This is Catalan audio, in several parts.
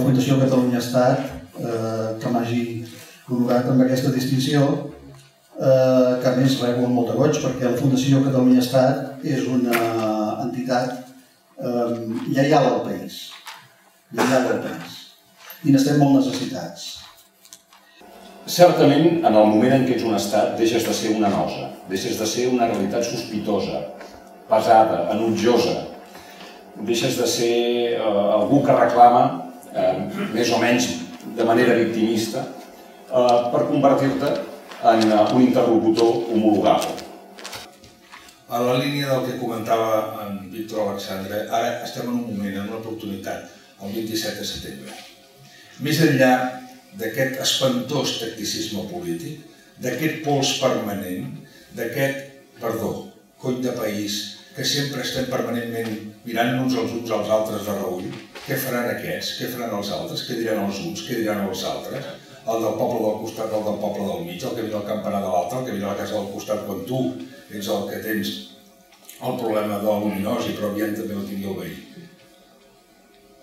Fundació Catalunya Estat, que m'hagi honorat amb aquesta distinció, que a més rebo amb molt de goig, perquè la Fundació Catalunya Estat és una entitat lleial al país, i n'estem molt necessitats. Certament, en el moment en què ets un estat, deixes de ser una nosa, deixes de ser una realitat sospitosa, pesada, enutjosa, deixes de ser algú que reclama, més o menys de manera victimista, per convertir-te en un interlocutor homologable. A la línia del que comentava en Víctor Alexandre, ara estem en un moment, en una oportunitat, el 27 de setembre. Més enllà d'aquest espantós tacticisme polític, d'aquest pols permanent, d'aquest, cony de país, que sempre estem permanentment mirant-nos els uns als altres de reüll, què faran aquests, què faran els altres, què diran els uns, què diran els altres, el del poble del costat, el del poble del mig, el que vine al campanar de l'altre, el que vine a la casa del costat quan tu ets el que tens el problema de l'aluminosi, però aviat també el tingui el veí.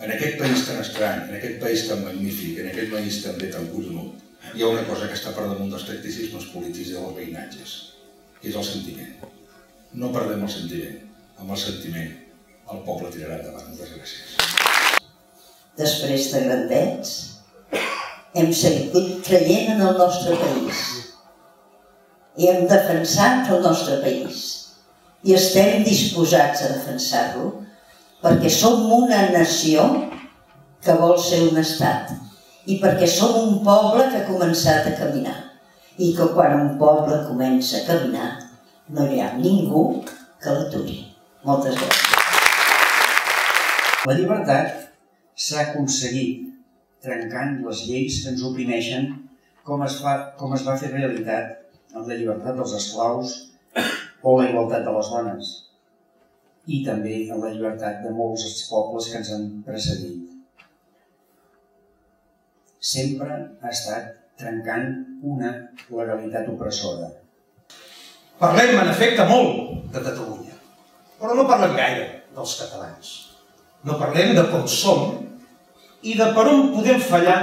En aquest país tan estrany, en aquest país tan magnífic, en aquest país també tan collonut, hi ha una cosa que està per damunt dels tacticismes polítics i dels veïnatges, que és el sentiment. No perdem el sentiment. Amb el sentiment el poble tirarà endavant. Moltes gràcies. Després de grandets, hem seguit creient en el nostre país i hem defensat el nostre país i estem disposats a defensar-lo perquè som una nació que vol ser un estat i perquè som un poble que ha començat a caminar i que quan un poble comença a caminar no hi ha ningú que l'aturi. Moltes gràcies. La llibertat s'ha aconseguit trencant les lleis que ens oprimeixen com es va fer realitat amb la llibertat dels esclaus o la igualtat de les dones i també en la llibertat de molts pobles que ens han precedit. Sempre ha estat trencant una legalitat opressora. Parlem, en efecte, molt de Catalunya, però no parlem gaire dels catalans. No parlem de com som i de per on podem fallar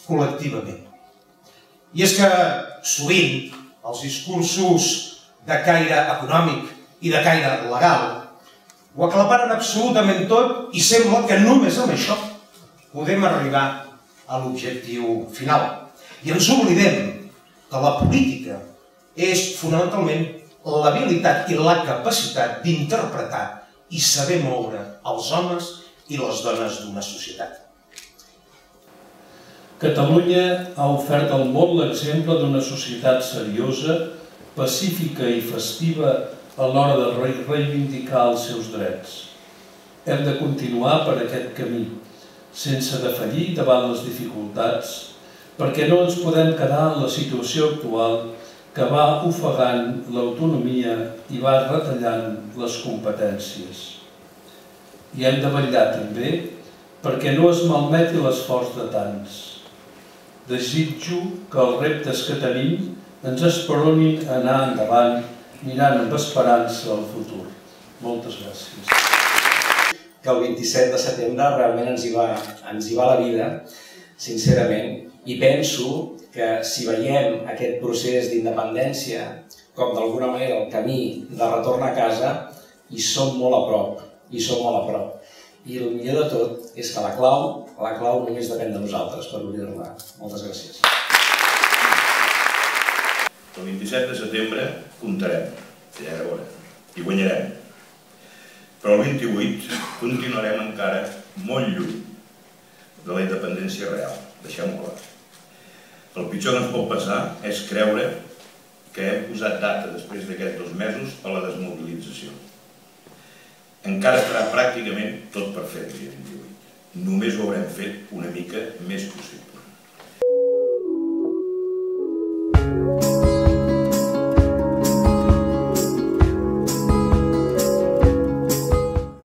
col·lectivament. I és que sovint els discursos de caire econòmic i de caire legal ho aclaparen absolutament tot i sembla que només amb això podem arribar a l'objectiu final. I ens oblidem que la política és fonamentalment l'habilitat i la capacitat d'interpretar i saber moure els homes i les dones d'una societat. Catalunya ha ofert al món l'exemple d'una societat seriosa, pacífica i festiva a l'hora de reivindicar els seus drets. Hem de continuar per aquest camí, sense defallir davant les dificultats, perquè no ens podem quedar en la situació actual que va ofegant l'autonomia i va retallant les competències. I hem de vetllar també perquè no es malmeti l'esforç de tants. Desitjo que els reptes que tenim ens esperonin a anar endavant, mirant amb esperança al futur. Moltes gràcies. Que el 27 de setembre realment ens hi va la vida, sincerament, i penso que si veiem aquest procés d'independència com d'alguna manera el camí de retorn a casa, hi som molt a prop, I el millor de tot és que la clau només depèn de nosaltres per obrir-la. Moltes gràcies. El 27 de setembre comptarem, ja era hora, i guanyarem. Però el 28 continuarem encara molt lluny de la independència real, deixem-ho clar. El pitjor que ens pot passar és creure que hem posat data després d'aquests 2 mesos a la desmobilització. Encara estarà pràcticament tot per fer el dia 28. Només ho haurem fet una mica més possible.